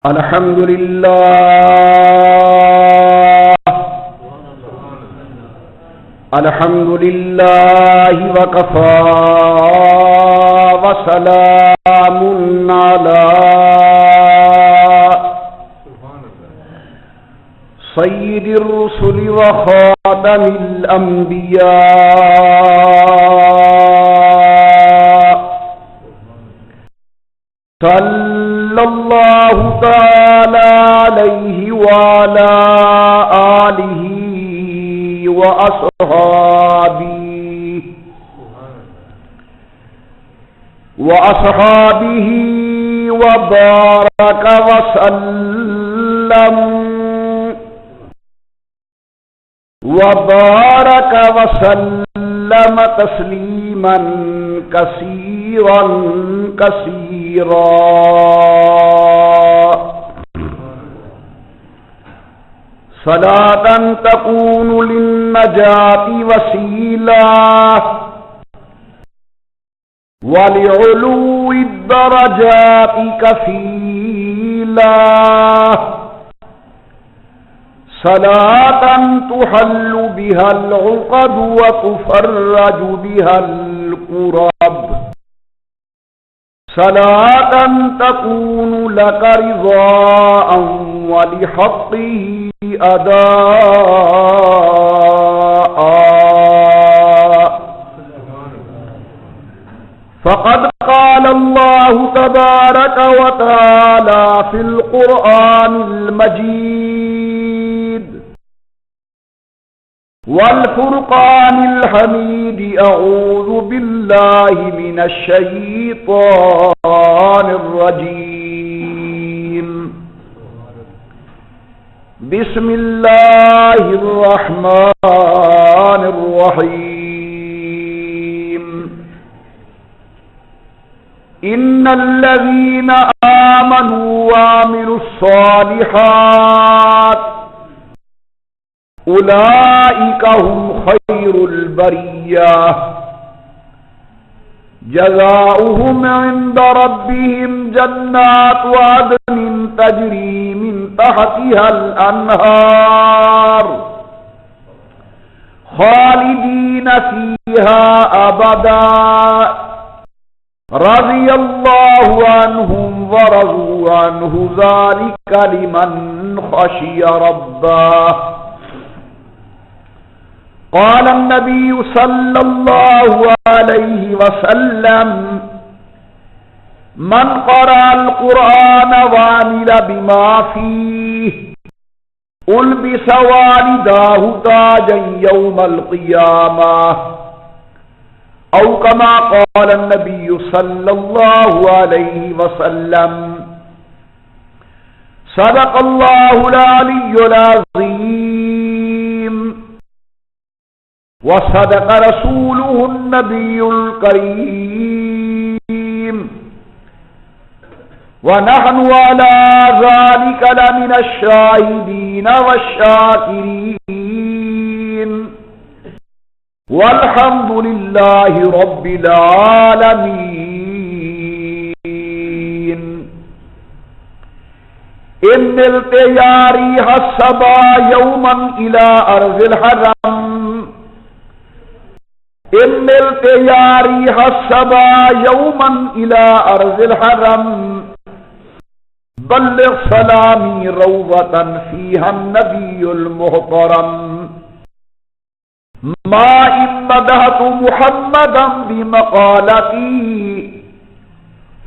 الحمد لله الحمد لله وكفى وسلام على سيد الرسل وخاتم الأنبياء صلى الله تعالى عليه وعلى آله وأصحابه وبارك وسلم تسليما كثيرا صلاة تكون للنجاة وسيلة ولعلو الدرجات كفيلة صلاة تحل بها العقد وتفرج بها الكرب صلاة تكون لك رضاء ولحقه أداء فقد قال الله تبارك وتعالى في القرآن المجيد والفرقان الحميد أعوذ بالله من الشيطان الرجيم بسم الله الرحمن الرحيم إن الذين آمنوا وعملوا الصالحات أولئك هم خير البرية جزاؤهم عند ربهم جنات عدن تجري من تحتها الأنهار خالدين فيها أبدا رضي الله عنهم ورضوا عنه ذلك لمن خشي ربه قال النبي صلى الله عليه وسلم من قرأ القرآن وعمل بما فيه ألبس والداه تاجا يوم القيامة أو كما قال النبي صلى الله عليه وسلم صدق الله العلي العظيم وصدق رسوله النبي الكريم ونحن على ذلك لمن الشاهدين والشاكرين والحمد لله رب العالمين إن ملت يا ريح الصبا يوما إلى أرض الحرم إن ملت يا ريح الصبا يوما إلى أرض الحرم بلغ سلامي روضة فيها النبي المحترم ما إن مدحت محمدا بمقالتي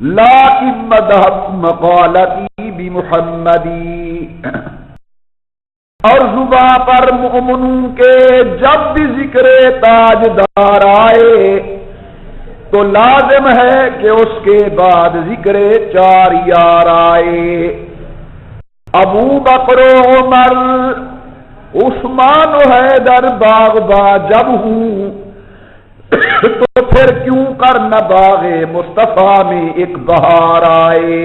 لكن مدحت مقالتي بمحمدی اور زباں پر مومنوں کے جب بھی ذکر تاجدار آئے تو لازم ہے کہ اس کے بعد ذکر چار یار آئے ابو بکر و عمر عثمان و حیدر باغ با جب ہوں تو پھر کیوں کر نہ باغ مصطفیٰ میں ایک بہار آئے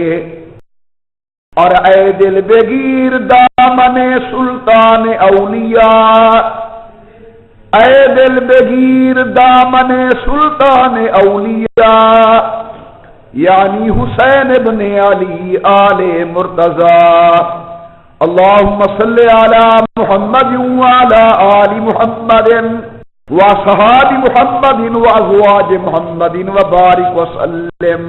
اور اے دل بگیر دامن سلطان اولیاء اے دل بگیر دامن سلطان اولیاء یعنی حسین ابن علی آل مرتضی اللہم صلی علی محمد وعلی آل محمد وصحاب محمد وازواج محمد وبارک وسلم۔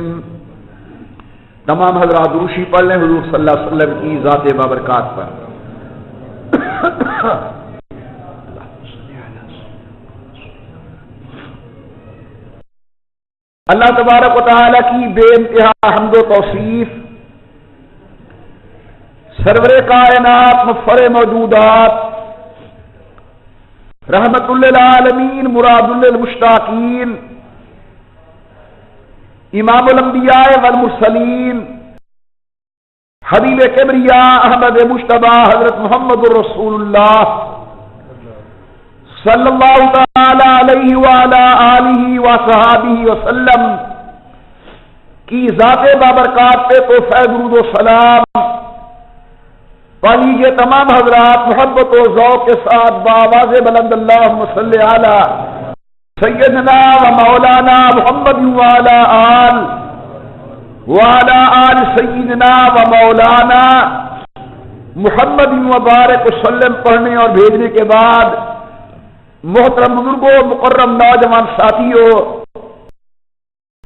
تمام حضرات درود پڑھ لیں حضور صلی اللہ علیہ وسلم کی ذات بابرکات پر۔ اللہ تبارک و تعالی کی بے انتہا حمد و توصیف، سرور کائنات مفخر موجودات، رحمت للعالمین مراد للمشتاقین، امام الانبیاء والمرسلین، حبیب کبریاء احمد مجتبی حضرت محمد الرسول اللہ صلی اللہ تعالی علیہ وعلی آلہ وصحابہ وسلم کی ذات بابرکات پہ تو درود و سلام پا لیجئے تمام حضرات محبت و ذوق کے ساتھ بآواز بلند اللہم صلی علی سیدنا و مولانا محمد وعلی آل سیدنا و مولانا محمد وبارک وسلم پڑھنے اور بھیجنے کے بعد محترم بزرگوں، مکرم نوجوان ساتھیوں،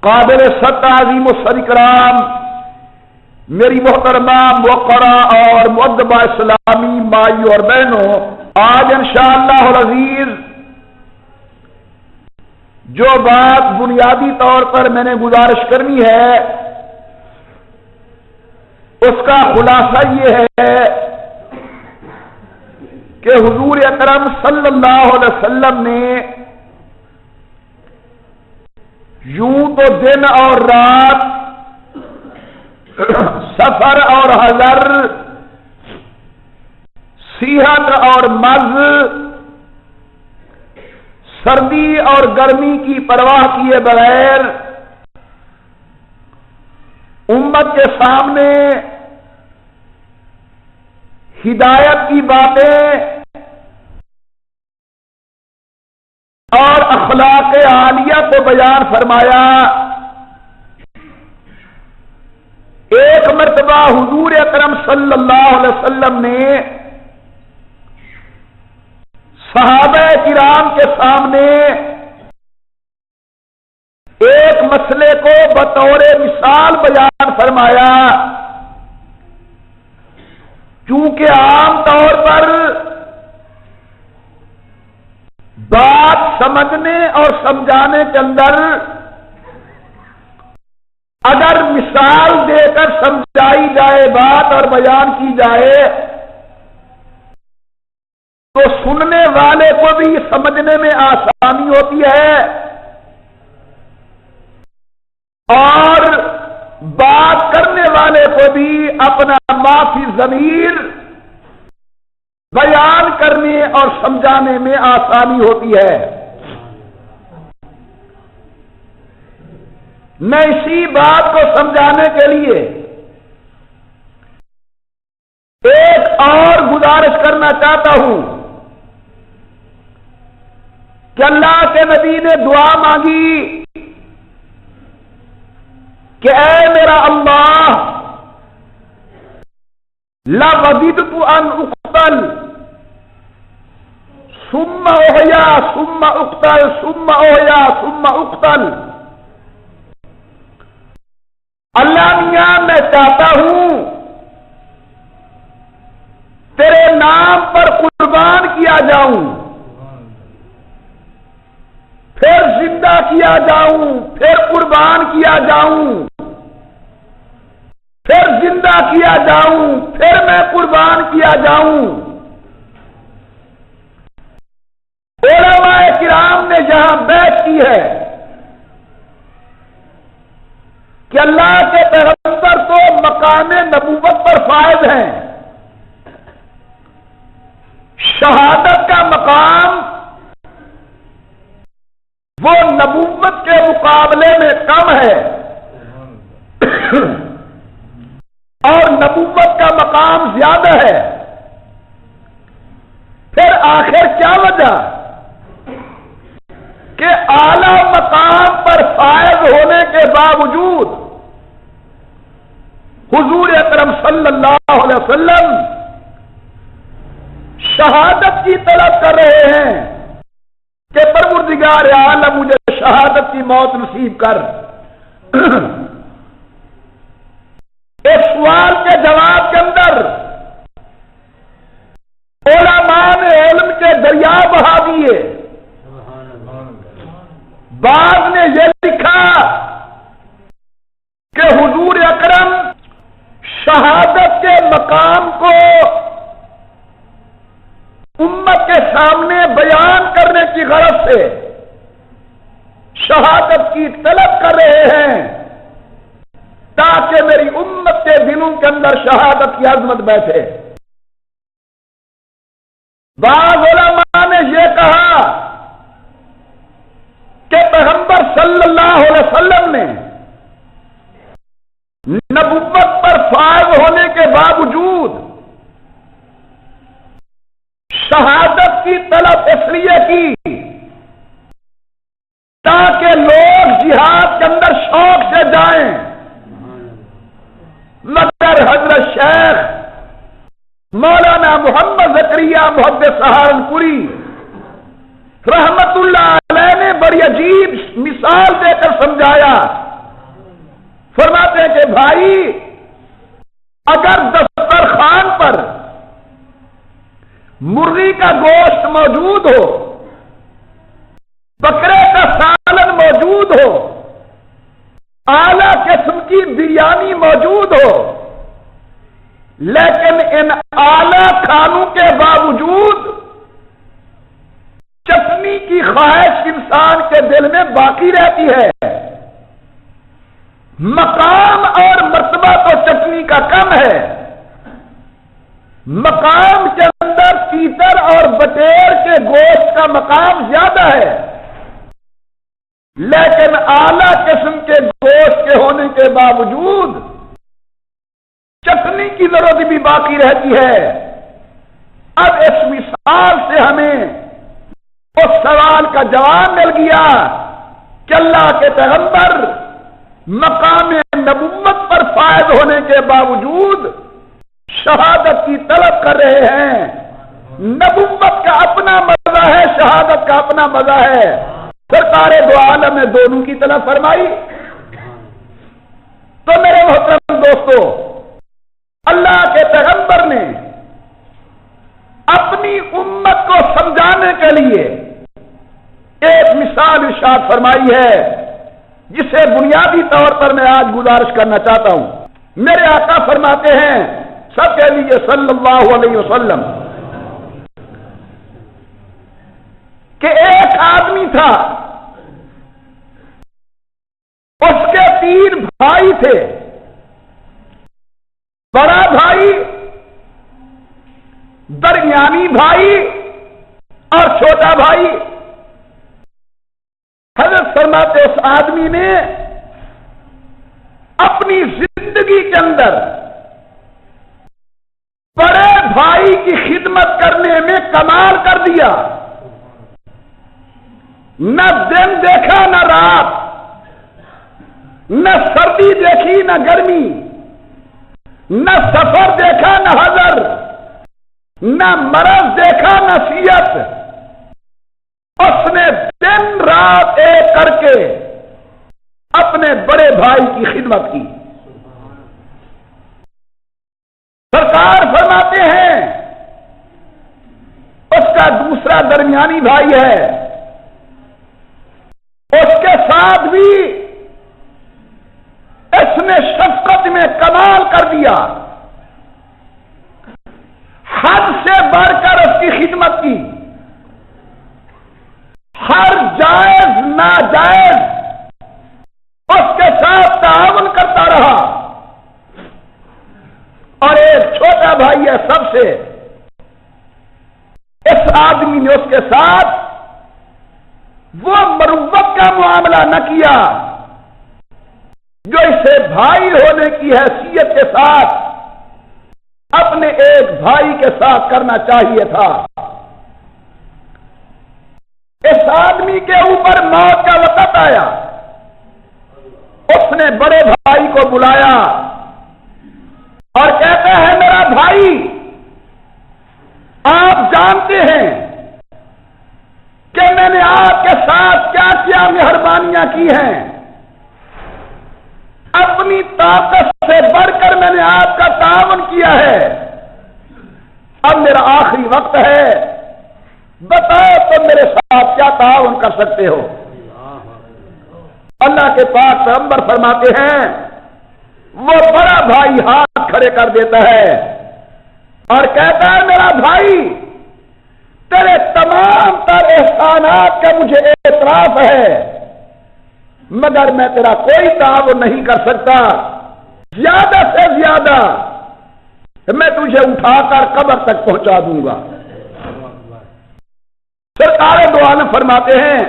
قابل صد تعظیم و صد اکرام میری محترمہ موقرہ اور مؤدبہ اسلامی مائیوں اور بہنوں، آج انشاءاللہ العزیز جو بات بنیادی طور پر میں نے گزارش کرنی ہے اس کا خلاصہ یہ ہے کہ حضور اکرم صلی اللہ علیہ وسلم نے یوں تو دن اور رات، سفر اور حضر، صحت اور مرض، سردی اور گرمی کی پرواہ کیے بغیر امت کے سامنے ہدایت کی باتیں اور اخلاق عالیہ کو بیان فرمایا۔ ایک مرتبہ حضور اکرم صلی اللہ علیہ وسلم نے صحابہ کرام کے سامنے ایک مسئلے کو بطور مثال بیان فرمایا، کیونکہ عام طور پر بات سمجھنے اور سمجھانے کے اندر اگر مثال دے کر سمجھائی جائے بات اور بیان کی جائے تو سننے والے کو بھی سمجھنے میں آسانی ہوتی ہے اور بات کرنے والے کو بھی اپنا معافی ضمیر بیان کرنے اور سمجھانے میں آسانی ہوتی ہے۔ میں اسی بات کو سمجھانے کے لیے ایک اور گزارش کرنا چاہتا ہوں کہ اللہ کے نبی نے دعا مانگی کہ اے میرا اللہ لَوَدِدْتُ أَنْ أُقْتَلْ ثُمَّ أُحْيَا ثُمَّ أُقْتَلْ ثُمَّ أُحْيَا ثُمَّ أُقْتَلْ۔ اللہ میاں میں چاہتا ہوں تیرے نام پر قربان کیا جاؤں، پھر زندہ کیا جاؤں، پھر قربان کیا جاؤں، پھر زندہ کیا جاؤں، پھر میں قربان کیا جاؤں۔ علماء کرام نے جہاں بیعت کی ہے کہ اللہ کے پیغمبر تو مقام نبوت پر فائز ہیں، شہادت کا مقام وہ نبوت کے مقابلے میں کم ہے اور نبوت کا مقام زیادہ ہے۔ پھر آخر کیا وجہ کہ اعلی مقام پر فائز ہونے کے باوجود حضور اکرم صلی اللہ علیہ وسلم شہادت کی طلب کر رہے ہیں کہ پروردگار عالم مجھے شہادت کی موت نصیب کر۔ اس سوال کے جواب کے اندر علماء نے علم کے دریا بہا دیے۔ بعض نے یہ لکھا کہ حضور اکرم شہادت کے مقام کو امت کے سامنے بیان کرنے کی غرض سے شہادت کی طلب کر رہے ہیں تاکہ میری امت کے دلوں کے اندر شہادت کی عظمت بیٹھے۔ بعض علماء نے یہ کہا کہ پیغمبر صلی اللہ علیہ وسلم نے نبوت پر فائز ہونے کے باوجود شہادت کی طلب اس لیے کی تاکہ لوگ جہاد کے اندر شوق سے جائیں، مگر حضرت شیخ مولانا محمد زکریا محدث سہارنپوری رحمت اللہ علیہ نے بڑی عجیب مثال دے کر سمجھایا۔ فرماتے ہیں کہ بھائی اگر دسترخوان پر مرغی کا گوشت موجود ہو، بکرے کا سالن موجود ہو، اعلی قسم کی بریانی موجود ہو، لیکن ان اعلی کھانوں کے باوجود چٹنی کی خواہش انسان کے دل میں باقی رہتی ہے۔ مقام اور مرتبہ تو چٹنی کا کم ہے، مقام کے اندر تیتر اور بٹیر کے گوشت کا مقام زیادہ ہے، لیکن اعلی قسم کے گوشت کے ہونے کے باوجود چٹنی کی ضرورت بھی باقی رہتی ہے۔ اب اس مثال سے ہمیں اس سوال کا جواب مل گیا کہ اللہ کے پیغمبر مقام نبوت پر فائز ہونے کے باوجود شہادت کی طلب کر رہے ہیں۔ نبوت کا اپنا مزہ ہے، شہادت کا اپنا مزہ ہے۔ سرکار دو عالم نے دونوں کی طلب فرمائی۔ تو میرے محترم دوستو، اللہ کے پیغمبر نے اپنی امت کو سمجھانے کے لیے ایک مثال ارشاد فرمائی ہے، جسے بنیادی طور پر میں آج گزارش کرنا چاہتا ہوں۔ میرے آقا فرماتے ہیں، سب کہہ لیجیے صلی اللہ علیہ وسلم، کہ ایک آدمی تھا، اس کے 3 بھائی تھے، بڑا بھائی، درمیانی بھائی اور چھوٹا بھائی۔ حضرت فرماتے اس آدمی نے اپنی زندگی کے اندر بڑے بھائی کی خدمت کرنے میں کمال کر دیا، نہ دن دیکھا نہ رات، نہ سردی دیکھی نہ گرمی، نہ سفر دیکھا نہ حضر، نہ مرض دیکھا نہ صحت۔ اس نے دن رات ایک کر کے اپنے بڑے بھائی کی خدمت کی۔ سرکار فرماتے ہیں اس کا دوسرا درمیانی بھائی ہے، اس کے ساتھ بھی اس نے شفقت میں کمال کر دیا، حد سے بڑھ کر اس کی خدمت کی، ہر جائز ناجائز اس کے ساتھ تعاون کرتا رہا۔ اور ایک چھوٹا بھائی ہے سب سے، اس آدمی نے اس کے ساتھ وہ مروت کا معاملہ نہ کیا جو اسے بھائی ہونے کی حیثیت کے ساتھ اپنے ایک بھائی کے ساتھ کرنا چاہیے تھا۔ اس آدمی کے اوپر موت کا وقت آیا، اس نے بڑے بھائی کو بلایا، اور کہتا ہے میرا بھائی آپ جانتے ہیں کہ میں نے آپ کے ساتھ کیا کیا مہربانیاں کی ہیں، اپنی طاقت سے بڑھ کر میں نے آپ کا تعاون کیا ہے، اب میرا آخری وقت ہے، بتاؤ تم میرے ساتھ کیا تعاون کر سکتے ہو؟ اللہ کے پاک پیغمبر فرماتے ہیں وہ بڑا بھائی ہاتھ کھڑے کر دیتا ہے اور کہتا ہے میرا بھائی تیرے تمام تر احسانات کا مجھے اعتراف ہے، مگر میں تیرا کوئی تعاون نہیں کر سکتا، زیادہ سے زیادہ میں تجھے اٹھا کر قبر تک پہنچا دوں گا۔ سرکار دو عالم فرماتے ہیں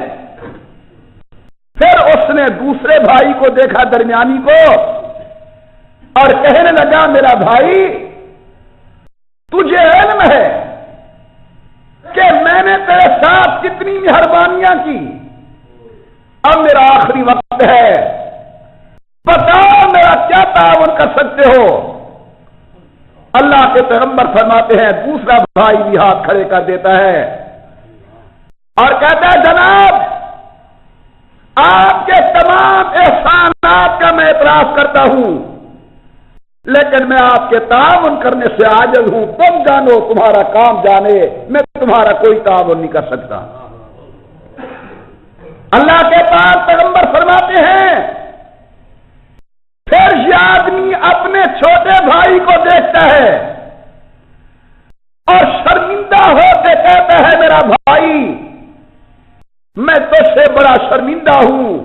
پھر اس نے دوسرے بھائی کو دیکھا، درمیانی کو، اور کہنے لگا میرا بھائی تجھے علم ہے کہ میں نے تیرے ساتھ کتنی مہربانیاں کی، اب میرا آخری وقت ہے، بتاؤ میرا کیا تعاون کر سکتے ہو؟ اللہ کے پیغمبر فرماتے ہیں دوسرا بھائی بھی ہاتھ کھڑے کر دیتا ہے اور کہتا ہے جناب آپ کے تمام احسانات کا میں اعتراف کرتا ہوں، لیکن میں آپ کے تعاون کرنے سے عاجز ہوں، تم جانو تمہارا کام جانے، میں تمہارا کوئی تعاون نہیں کر سکتا۔ اللہ کے پاک پیغمبر فرماتے ہیں پھر یہ آدمی اپنے چھوٹے بھائی کو دیکھتا ہے اور شرمندہ ہو کے کہتا ہے میرا بھائی میں تجھ سے بڑا شرمندہ ہوں،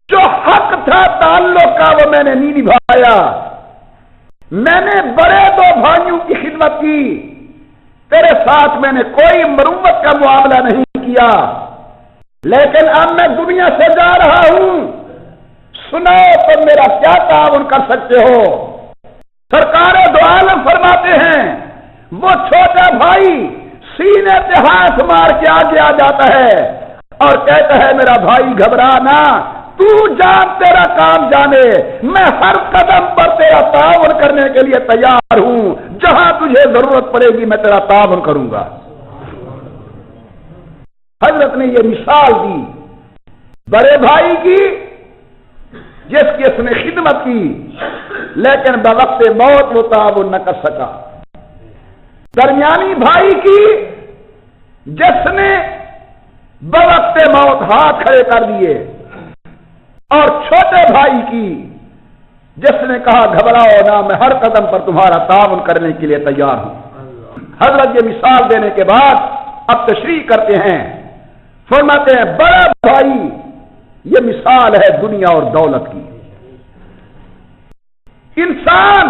جو حق تھا تعلق کا وہ میں نے نہیں نبھایا، میں نے بڑے دو بھائیوں کی خدمت کی، تیرے ساتھ میں نے کوئی مروت کا معاملہ نہیں کیا، لیکن اب میں دنیا سے جا رہا ہوں، سناؤ تم میرا کیا تعاون کر سکتے ہو؟ سرکار دو عالم فرماتے ہیں وہ چھوٹا بھائی سینے پہ ہاتھ مار کے آگے آ جاتا ہے اور کہتا ہے میرا بھائی گھبرانا، تو جان تیرا کام جانے، میں ہر قدم پر تیرا تعاون کرنے کے لیے تیار ہوں، جہاں تجھے ضرورت پڑے گی میں تیرا تعاون کروں گا۔ حضرت نے یہ مثال دی بڑے بھائی کی جس کی اس نے خدمت کی لیکن بوقت موت وہ تعاون نہ کر سکا، درمیانی بھائی کی جس نے بوقت موت ہاتھ کھڑے کر دیے، اور چھوٹے بھائی کی جس نے کہا گھبراؤ نہ، میں ہر قدم پر تمہارا تعاون کرنے کے لیے تیار ہوں۔ حضرت یہ مثال دینے کے بعد اب تشریح کرتے ہیں، فرماتے ہیں بڑا بھائی یہ مثال ہے دنیا اور دولت کی۔ انسان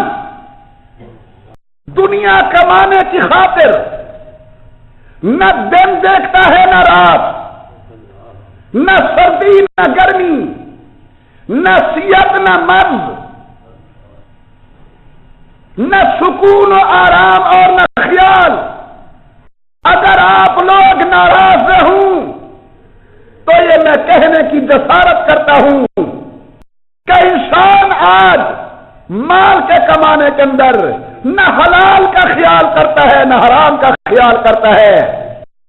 دنیا کمانے کی خاطر نہ دن دیکھتا ہے نہ رات، نہ سردی نہ گرمی، نہ صحت نہ مرض، نہ سکون و آرام اور نہ خیال۔ اگر آپ لوگ ناراض ہوں تو یہ میں کہنے کی جسارت کرتا ہوں کہ انسان آج مال کے کمانے کے اندر نہ حلال کا خیال کرتا ہے نہ حرام کا خیال کرتا ہے،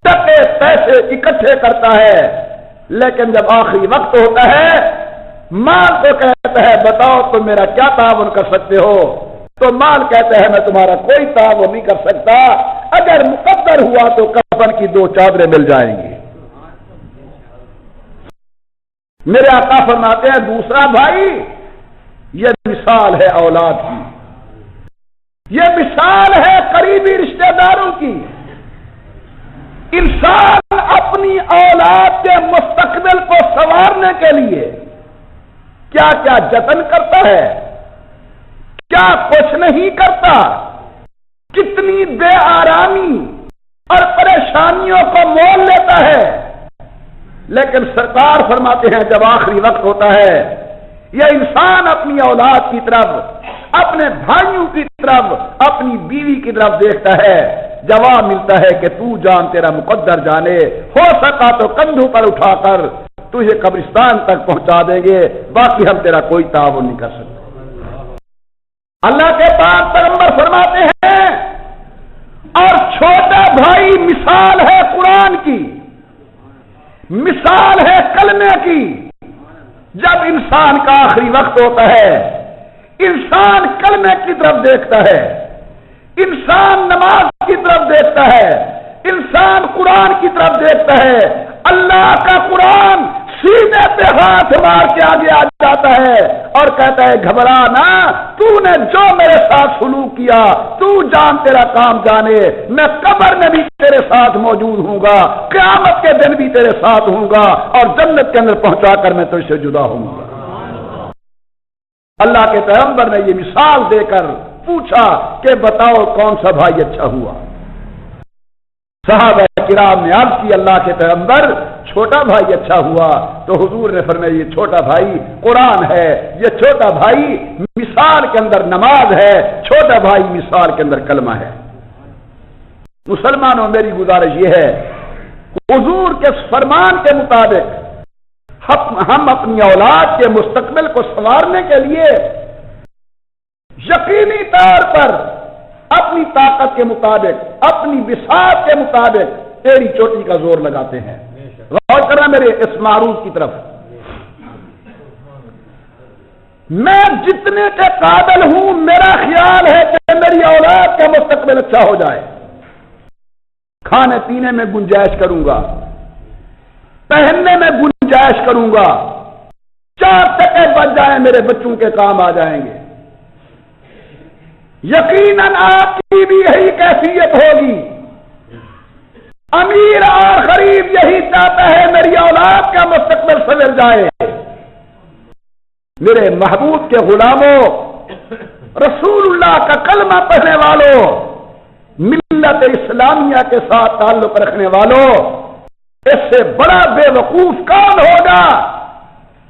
ٹکے پیسے اکٹھے کرتا ہے، لیکن جب آخری وقت ہوتا ہے مال کو کہتا ہے بتاؤ تم میرا کیا تعاون کر سکتے ہو، تو مال کہتا ہے میں تمہارا کوئی تعاون نہیں کر سکتا، اگر مقدر ہوا تو کفن کی 2 چادریں مل جائیں گی۔ میرے آقا فرماتے ہیں دوسرا بھائی یہ مثال ہے اولاد کی، یہ مثال ہے قریبی رشتہ داروں کی۔ انسان اپنی اولاد کے مستقبل کو سنوارنے کے لیے کیا کیا جتن کرتا ہے، کیا کچھ نہیں کرتا، کتنی بے آرامی اور پریشانیوں کو مول لیتا ہے، لیکن سرکار فرماتے ہیں جب آخری وقت ہوتا ہے یہ انسان اپنی اولاد کی طرف، اپنے بھائیوں کی طرف، اپنی بیوی کی طرف دیکھتا ہے، جواب ملتا ہے کہ تو جان تیرا مقدر جانے، ہو سکا تو کندھوں پر اٹھا کر تجھے قبرستان تک پہنچا دیں گے، باقی ہم تیرا کوئی تعاون نہیں کر سکتے۔ اللہ کے پاک پیغمبر فرماتے ہیں اور چھوٹا بھائی مثال ہے قرآن کی، مثال ہے کلمے کی۔ جب انسان کا آخری وقت ہوتا ہے، انسان کلمے کی طرف دیکھتا ہے، انسان نماز کی طرف دیکھتا ہے، انسان قرآن کی طرف دیکھتا ہے۔ اللہ کا قرآن سینے پہ ہاتھ مار کے آگے آ جاتا ہے اور کہتا ہے گھبرا نہ، تو نے جو میرے ساتھ سلوک کیا تو جان، تیرا کام جانے، میں قبر میں بھی تیرے ساتھ موجود ہوں گا، قیامت کے دن بھی تیرے ساتھ ہوں گا، اور جنت کے اندر پہنچا کر میں تجھ سے جدا ہوں گا۔ اللہ کے پیغمبر نے یہ مثال دے کر پوچھا کہ بتاؤ کون سا بھائی اچھا ہوا؟ صحابہ کرام نے عرض کی اللہ کے پیغمبر چھوٹا بھائی اچھا ہوا، تو حضور نے فرمایا یہ چھوٹا بھائی قرآن ہے، یہ چھوٹا بھائی مثال کے اندر نماز ہے، چھوٹا بھائی مثال کے اندر کلمہ ہے۔ مسلمانوں میری گزارش یہ ہے حضور کے فرمان کے مطابق ہم اپنی اولاد کے مستقبل کو سنوارنے کے لیے یقینی طور پر اپنی طاقت کے مطابق، اپنی بساط کے مطابق ایڑی چوٹی کا زور لگاتے ہیں۔ غور کرنا میرے اس معروف کی طرف، میں جتنے کے قابل ہوں میرا خیال ہے کہ میری اولاد کا مستقبل اچھا ہو جائے، کھانے پینے میں گنجائش کروں گا، پہننے میں گنجائش کروں گا، 4 ٹکے بچ جائیں میرے بچوں کے کام آ جائیں گے۔ یقیناً آپ کی بھی یہی کیفیت ہوگی، امیر اور غریب یہی چاہتا ہے میری اولاد کا مستقبل سنور جائے۔ میرے محبوب کے غلاموں، رسول اللہ کا کلمہ پڑھنے والوں، ملت اسلامیہ کے ساتھ تعلق رکھنے والوں، اس سے بڑا بے وقوف کون ہوگا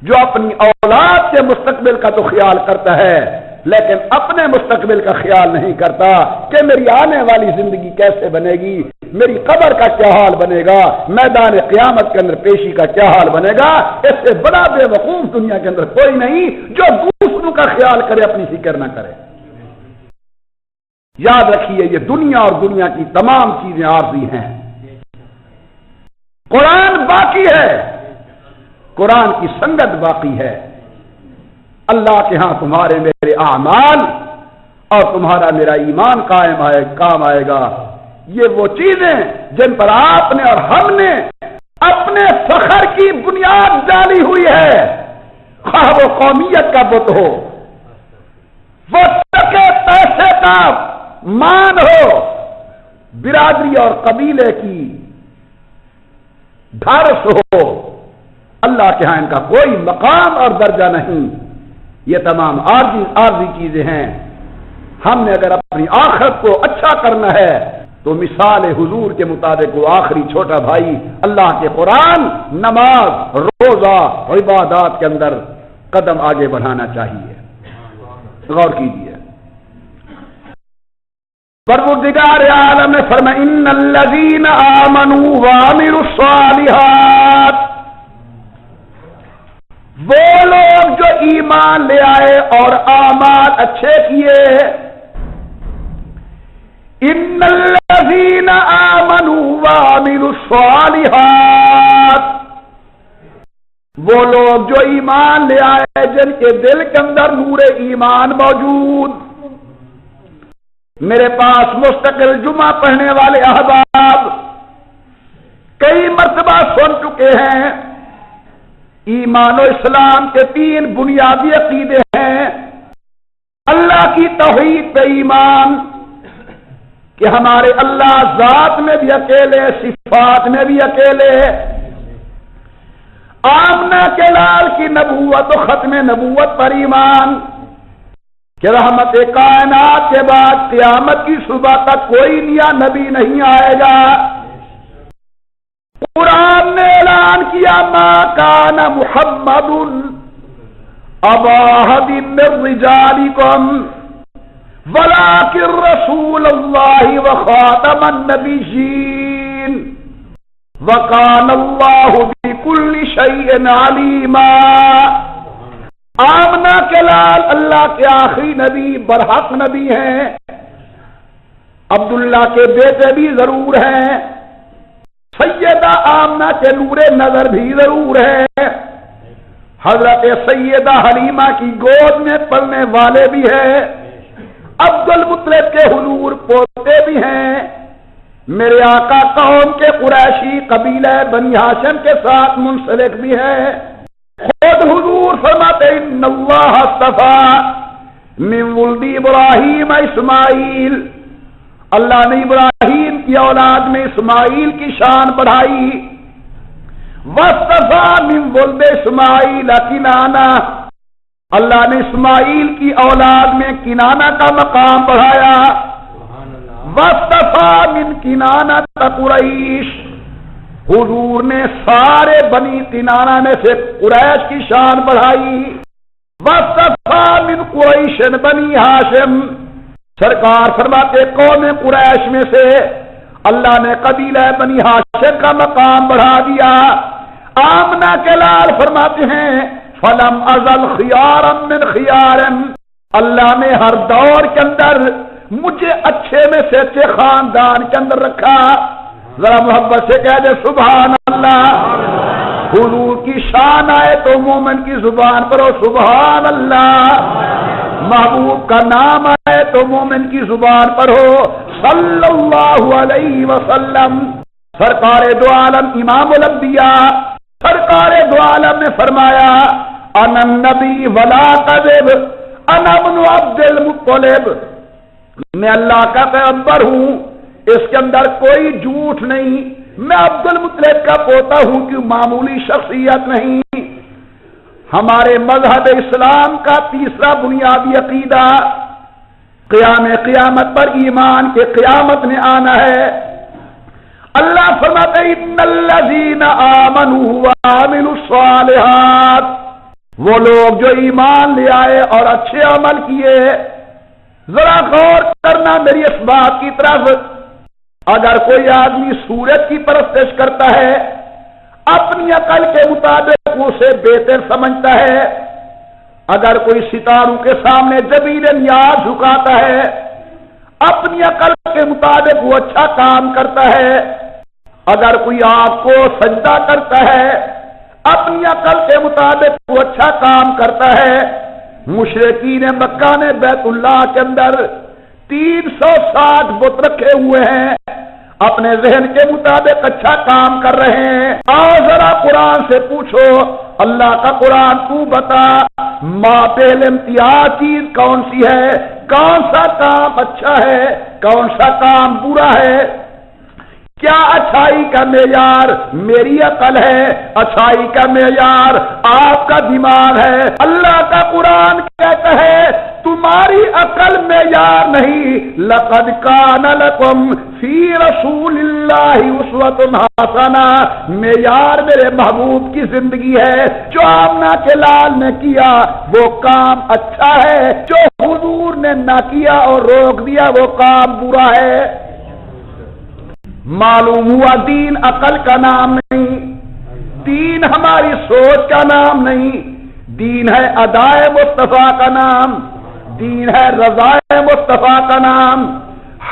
جو اپنی اولاد کے مستقبل کا تو خیال کرتا ہے لیکن اپنے مستقبل کا خیال نہیں کرتا کہ میری آنے والی زندگی کیسے بنے گی، میری قبر کا کیا حال بنے گا، میدان قیامت کے اندر پیشی کا کیا حال بنے گا۔ اس سے بڑا بے وقوف دنیا کے اندر کوئی نہیں جو دوسروں کا خیال کرے، اپنی فکر نہ کرے۔ یاد رکھیے یہ دنیا اور دنیا کی تمام چیزیں عارضی ہیں، قرآن باقی ہے، قرآن کی سنگت باقی ہے۔ اللہ کے ہاں تمہارے میرے اعمال اور تمہارا میرا ایمان کام آئے گا۔ یہ وہ چیزیں جن پر آپ نے اور ہم نے اپنے فخر کی بنیاد ڈالی ہوئی ہے، خواہ وہ قومیت کا بت ہو، وہ ٹکے پیسے کا مان ہو، برادری اور قبیلے کی ڈھارس ہو، اللہ کے ہاں ان کا کوئی مقام اور درجہ نہیں۔ یہ تمام عارضی چیزیں ہیں۔ ہم نے اگر اپنی آخرت کو اچھا کرنا ہے تو مثال حضور کے مطابق وہ آخری چھوٹا بھائی اللہ کے قرآن، نماز، روزہ، عبادات کے اندر قدم آگے بڑھانا چاہیے۔ غور کیجیے، پروردگار عالم نے فرمایا ان الذین آمنوا وعملوا الصالحات، وہ لوگ جو ایمان لے آئے اور اعمال اچھے کیے، ان الذین آمنوا وعملوا الصالحات، وہ لوگ جو ایمان لے آئے جن کے دل کے اندر نور ایمان موجود۔ میرے پاس مستقل جمعہ پڑھنے والے احباب کئی مرتبہ سن چکے ہیں، ایمان و اسلام کے 3 بنیادی عقیدے ہیں۔ اللہ کی توحید پہ ایمان کہ ہمارے اللہ ذات میں بھی اکیلے، صفات میں بھی اکیلے، آمنہ کے لال کی نبوت و ختم نبوت پر ایمان کہ رحمت کائنات کے بعد قیامت کی صبح تک کوئی نیا نبی نہیں آئے گا۔ قرآن نے اعلان کیا ما کان محمد ابا احد من رجالکم ولکن رسول اللہ وخاتم النبیین وکان اللہ بکل شیء علیما۔ آمنہ کے لال اللہ کے آخری نبی برحق نبی ہیں، عبداللہ کے بیٹے بھی ضرور ہیں، سیدہ آمنہ کے نور نظر بھی ضرور ہے، حضرت سیدہ حلیمہ کی گود میں پلنے والے بھی ہیں، عبد المطلب کے حضور پوتے بھی ہیں، میرے آقا قوم کے قریشی قبیلہ بنی ہاشم کے ساتھ منسلک بھی ہیں۔ خود حضور فرماتے ان اللہ اصطفیٰ من ولد ابراہیم اسماعیل، اللہ نے ابراہیم کی اولاد میں اسماعیل کی شان بڑھائی، واصطفیٰ من ولد اسماعیل کنانہ، اللہ نے اسماعیل کی اولاد میں کنانہ کا مقام بڑھایا، واصطفیٰ من کنانہ قریش، حضور نے سارے بنی کنانہ میں سے قریش کی شان بڑھائی، واصطفیٰ من قریش بنی ہاشم، سرکار فرماتے قوم قریش میں سے اللہ نے قبیلہ بنی ہاشم کا مقام بڑھا دیا۔ آمنہ کے لال فرماتے ہیں فلم ازل خیارا من خیار، اللہ نے ہر دور کے اندر مجھے اچھے میں سے اچھے خاندان کے اندر رکھا۔ ذرا محبت سے کہہ دے سبحان اللہ۔ حضور کی شان آئے تو مومن کی زبان پر ہو سبحان اللہ، محبوب کا نام آئے تو مومن کی زبان پر ہو صلی اللہ علیہ وسلم۔ سرکار دو عالم امام الانبیاء، سرکار دو عالم نے فرمایا انا النبی ولا کذب، انا ابن عبد المطلب، میں اللہ کا پیغمبر ہوں، اس کے اندر کوئی جھوٹ نہیں، میں عبد المطلب کا پوتا ہوں کہ معمولی شخصیت نہیں۔ ہمارے مذہب اسلام کا تیسرا بنیادی عقیدہ قیامت پر ایمان کے قیامت میں آنا ہے۔ اللہ فرماتے ان الذین آمنوا وعملوا الصالحات، وہ لوگ جو ایمان لے آئے اور اچھے عمل کیے۔ ذرا غور کرنا میری اس بات کی طرف، اگر کوئی آدمی سورج کی پرستش کرتا ہے، اپنی عقل کے مطابق اسے بہتر سمجھتا ہے، اگر کوئی ستاروں کے سامنے جبین نیاز جھکاتا ہے، اپنی عقل کے مطابق وہ اچھا کام کرتا ہے، اگر کوئی آگ کو سجدہ کرتا ہے، اپنی عقل کے مطابق وہ اچھا کام کرتا ہے۔ مشرکین مکہ نے بیت اللہ کے اندر 360 بت رکھے ہوئے ہیں، اپنے ذہن کے مطابق اچھا کام کر رہے ہیں۔ آؤ ذرا قرآن سے پوچھو، اللہ کا قرآن تو بتا ماں پہل امتیاز چیز کون سی ہے، کون سا کام اچھا ہے، کون سا کام برا ہے؟ کیا اچھائی کا معیار میری عقل ہے، اچھائی کا معیار آپ کا دماغ ہے؟ اللہ کا قرآن کہتا ہے تمہاری عقل معیار نہیں، لقد کان لکم فی رسول اللہ اسوۃ حسنہ، معیار میرے محبوب کی زندگی ہے۔ جو آمنہ کے لال نے کیا وہ کام اچھا ہے، جو حضور نے نہ کیا اور روک دیا وہ کام برا ہے۔ معلوم ہوا دین عقل کا نام نہیں، دین ہماری سوچ کا نام نہیں، دین ہے ادائے مصطفیٰ کا نام، دین ہے رضائے مصطفیٰ کا نام۔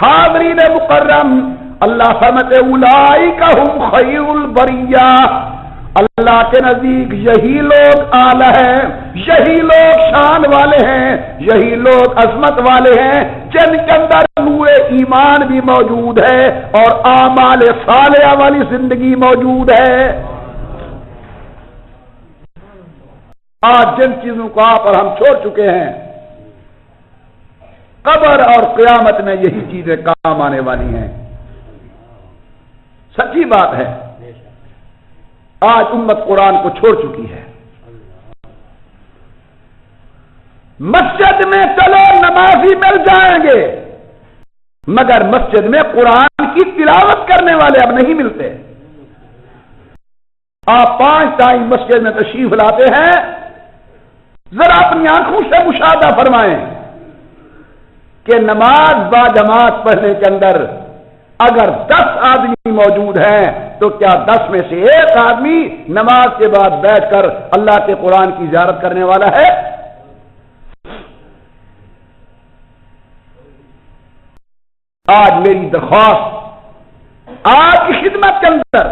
حاضرین مکرم، اللہ فرماتے اولئک ہم خیر البریہ، اللہ کے نزدیک یہی لوگ اعلی ہیں، یہی لوگ شان والے ہیں، یہی لوگ عظمت والے ہیں جن کے اندر نور ایمان بھی موجود ہے اور اعمال صالحہ والی زندگی موجود ہے۔ آج جن چیزوں کو آپ اور ہم چھوڑ چکے ہیں، قبر اور قیامت میں یہی چیزیں کام آنے والی ہیں، سچی بات ہے۔ آج امت قرآن کو چھوڑ چکی ہے۔ مسجد میں چلو نمازی مل جائیں گے، مگر مسجد میں قرآن کی تلاوت کرنے والے اب نہیں ملتے۔ آپ 5 ٹائم مسجد میں تشریف لاتے ہیں، ذرا اپنی آنکھوں سے مشاہدہ فرمائیں کہ نماز با جماعت پڑھنے کے اندر اگر 10 آدمی موجود ہیں تو کیا 10 میں سے ایک آدمی نماز کے بعد بیٹھ کر اللہ کے قرآن کی زیارت کرنے والا ہے؟ آج میری درخواست آپ کی خدمت کے اندر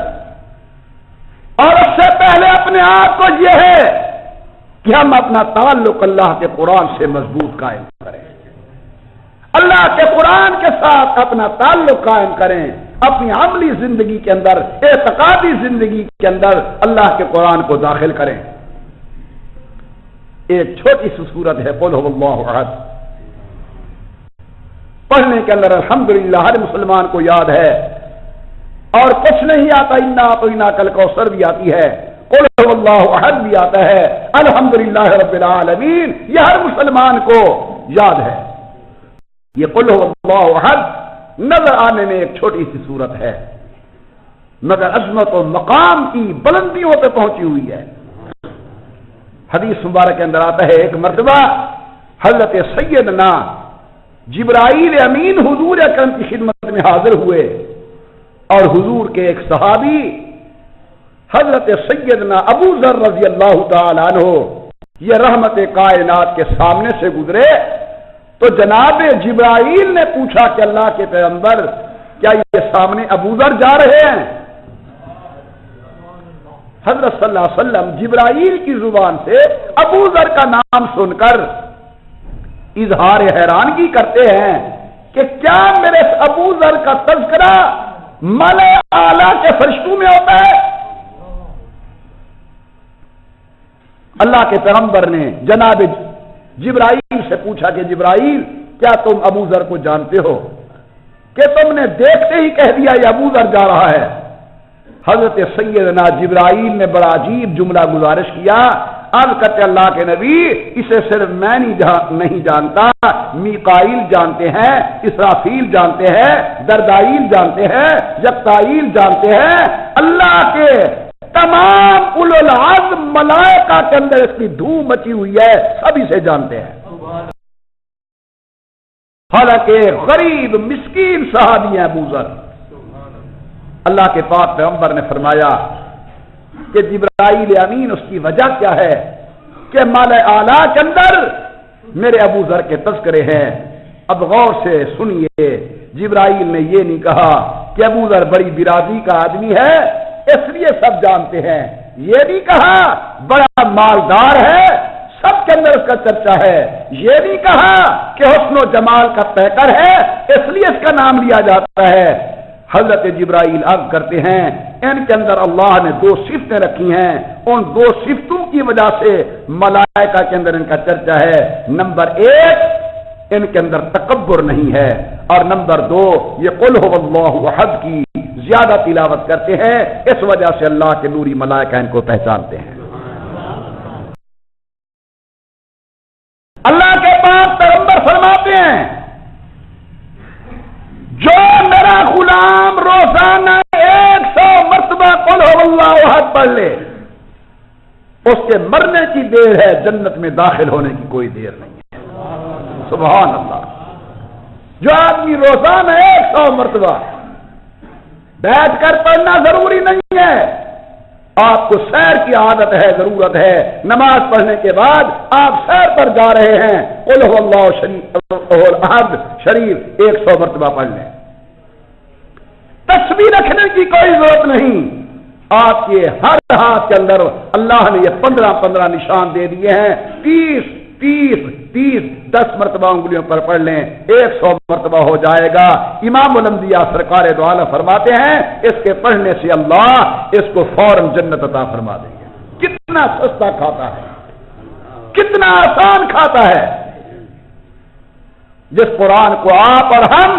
اور اس سے پہلے اپنے آپ کو یہ ہے کہ ہم اپنا تعلق اللہ کے قرآن سے مضبوط قائم کریں، اللہ کے قرآن کے ساتھ اپنا تعلق قائم کریں، اپنی عملی زندگی کے اندر، اعتقادی زندگی کے اندر اللہ کے قرآن کو داخل کریں۔ ایک چھوٹی سی صورت ہے قل هو اللہ احد، پڑھنے کے اندر الحمدللہ ہر مسلمان کو یاد ہے، اور کچھ نہیں آتا انا اعطیناک الکوثر بھی آتی ہے، قل هو اللہ احد بھی آتا ہے، الحمدللہ رب العالمین یہ ہر مسلمان کو یاد ہے۔ یہ قل هو اللہ احد نظر آنے میں ایک چھوٹی سی صورت ہے، مگر عظمت و مقام کی بلندیوں پہ پہنچی ہوئی ہے۔ حدیث مبارک کے اندر آتا ہے ایک مرتبہ حضرت سیدنا جبرائیل امین حضور اکرم کی خدمت میں حاضر ہوئے، اور حضور کے ایک صحابی حضرت سیدنا ابو ذر رضی اللہ تعالی عنہ یہ رحمت کائنات کے سامنے سے گزرے، تو جناب جبرائیل نے پوچھا کہ اللہ کے پیغمبر کیا یہ سامنے ابو ذر جا رہے ہیں؟ حضرت صلی اللہ علیہ وسلم جبرائیل کی زبان سے ابو ذر کا نام سن کر اظہار حیرانگی کرتے ہیں کہ کیا میرے ابو ذر کا تذکرہ ملائے اعلیٰ کے فرشتوں میں ہوتا ہے؟ اللہ کے پیغمبر نے جناب جبرائیل سے پوچھا کہ جبرائیل کیا تم ابو ذر کو جانتے ہو کہ تم نے دیکھتے ہی کہہ دیا یہ ابو ذر جا رہا ہے؟ حضرت سیدنا جبرائیل نے بڑا عجیب جملہ گزارش کیا، عرض کرتے اللہ کے نبی اسے صرف میں نہیں جانتا، میکائیل جانتے ہیں، اسرافیل جانتے ہیں، دردائیل جانتے ہیں، یکتائیل جانتے ہیں، اللہ کے تمام اولو العزم ملائکہ کے اندر اس کی دھوم مچی ہوئی ہے، سب اسے جانتے ہیں۔ حالانکہ غریب مسکین صحابی ہیں ابو ذر۔ اللہ کے پاک پیغمبر نے فرمایا کہ جبرائیل امین اس کی وجہ کیا ہے کہ ملائے اعلیٰ کے اندر میرے ابو ذر کے تذکرے ہیں۔ اب غور سے سنیے، جبرائیل نے یہ نہیں کہا کہ ابو ذر بڑی برادری کا آدمی ہے اس لیے سب جانتے ہیں، یہ نہیں کہا بڑا مالدار ہے سب کے اندر اس کا چرچا ہے، یہ نہیں کہا کہ حسن و جمال کا پیکر ہے اس لیے اس کا نام لیا جاتا ہے۔ حضرت جبرائیل عرض کرتے ہیں ان کے اندر اللہ نے دو صفتیں رکھی ہیں، ان دو صفتوں کی وجہ سے ملائکہ کے اندر ان کا چرچا ہے۔ نمبر ایک، ان کے اندر تکبر نہیں ہے، اور نمبر دو، یہ قل هو اللہ احد کی زیادہ تلاوت کرتے ہیں، اس وجہ سے اللہ کے نوری ملائکہ ان کو پہچانتے ہیں۔ اللہ کے پاک پیغمبر فرماتے ہیں جو میرا غلام روزانہ 100 مرتبہ قل هو اللہ احد پڑھ لے اس کے مرنے کی دیر ہے، جنت میں داخل ہونے کی کوئی دیر نہیں ہے۔ سبحان اللہ۔ جو آدمی روزانہ 100 مرتبہ بیٹھ کر پڑھنا ضروری نہیں ہے، آپ کو سیر کی عادت ہے، ضرورت ہے، نماز پڑھنے کے بعد آپ سیر پر جا رہے ہیں، قل هو اللہ احد شریف 100 مرتبہ پڑھ لیں، تسبیح رکھنے کی کوئی ضرورت نہیں۔ آپ کے ہر ہاتھ کے اندر اللہ نے یہ 15 نشان دے دیے ہیں، 10 مرتبہ انگلیوں پر پڑھ لیں، 100 مرتبہ ہو جائے گا۔ امام الانبیاء سرکار دو عالم فرماتے ہیں اس کے پڑھنے سے اللہ اس کو فوراً جنت عطا فرما دیں گے۔ کتنا سستا کھاتا ہے، کتنا آسان کھاتا ہے، جس قرآن کو آپ اور ہم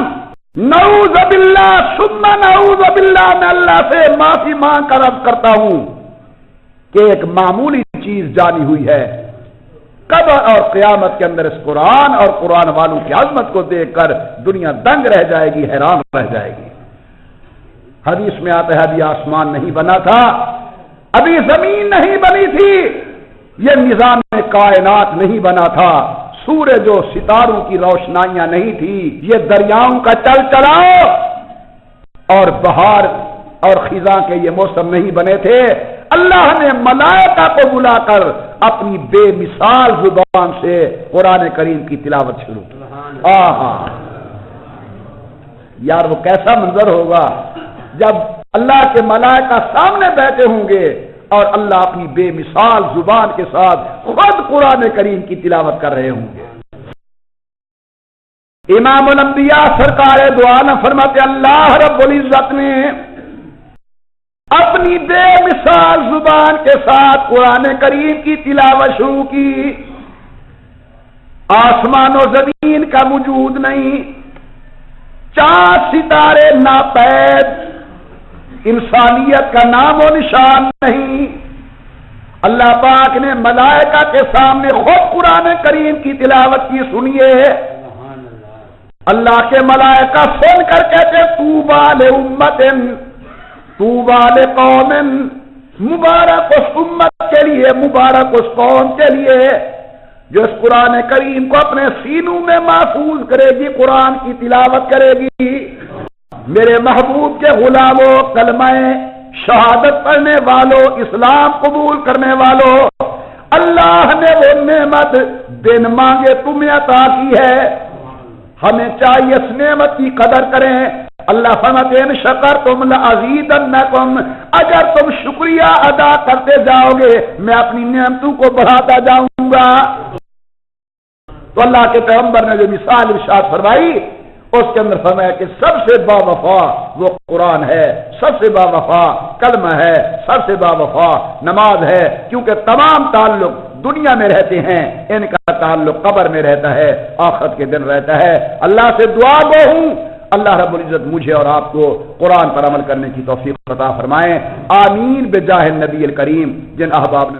نعوذ باللہ ثم نعوذ باللہ میں اللہ سے معافی مانگ کر عرض کرتا ہوں کہ ایک معمولی چیز جانی ہوئی ہے، قبر اور قیامت کے اندر اس قرآن اور قرآن والوں کی عظمت کو دیکھ کر دنیا دنگ رہ جائے گی، حیران رہ جائے گی۔ حدیث میں آتا ہے ابھی آسمان نہیں بنا تھا، ابھی زمین نہیں بنی تھی، یہ نظام کائنات نہیں بنا تھا، سورج و ستاروں کی روشنائیاں نہیں تھی، یہ دریاؤں کا چل چلاؤ اور بہار اور خزاں کے یہ موسم نہیں بنے تھے۔ اللہ نے ملائکہ کو بلا کر اپنی بے مثال زبان سے قرآن کریم کی تلاوت شروع کی۔ یار وہ کیسا منظر ہوگا جب اللہ کے ملائکہ سامنے بیٹھے ہوں گے اور اللہ اپنی بے مثال زبان کے ساتھ خود قرآن کریم کی تلاوت کر رہے ہوں گے۔ امام الانبیاء سرکار دو عالم فرماتے اللہ رب العزت نے اپنی بے مثال زبان کے ساتھ قرآن کریم کی تلاوت شروع کی۔ آسمان و زمین کا وجود نہیں، چاند ستارے ناپید، انسانیت کا نام و نشان نہیں، اللہ پاک نے ملائکہ کے سامنے خود قرآن کریم کی تلاوت کی۔ سنیے اللہ کے ملائکہ سن کر کہتے طوبی لامت طوبی لقوم، مبارک اس امت کے لیے، مبارک اس قوم کے لیے جو اس قرآن کریم کو اپنے سینوں میں محفوظ کرے گی، قرآن کی تلاوت کرے گی۔ میرے محبوب کے غلاموں، کلمہ شہادت پڑھنے والوں، اسلام قبول کرنے والوں، اللہ نے وہ نعمت بن مانگے تمہیں عطا کی ہے، ہمیں چاہیے اس نعمت کی قدر کریں۔ اللہ فرماتے ہیں شکرتم لازیدنکم، اگر تم شکریہ ادا کرتے جاؤ گے میں اپنی نعمتوں کو بڑھاتا جاؤں گا۔ تو اللہ کے پیغمبر نے جو مثال ارشاد فرمائی اس کے اندر فرمایا کہ سب سے با وفا وہ قرآن ہے، سب سے با وفا کلمہ ہے، سب سے با وفا نماز ہے، کیونکہ تمام تعلق دنیا میں رہتے ہیں، ان کا تعلق قبر میں رہتا ہے، آخرت کے دن رہتا ہے۔ اللہ سے دعا گو ہوں اللہ رب العزت مجھے اور آپ کو قرآن پر عمل کرنے کی توفیق عطا فرمائیں، آمین بجاہ النبی الکریم۔ جن احباب نے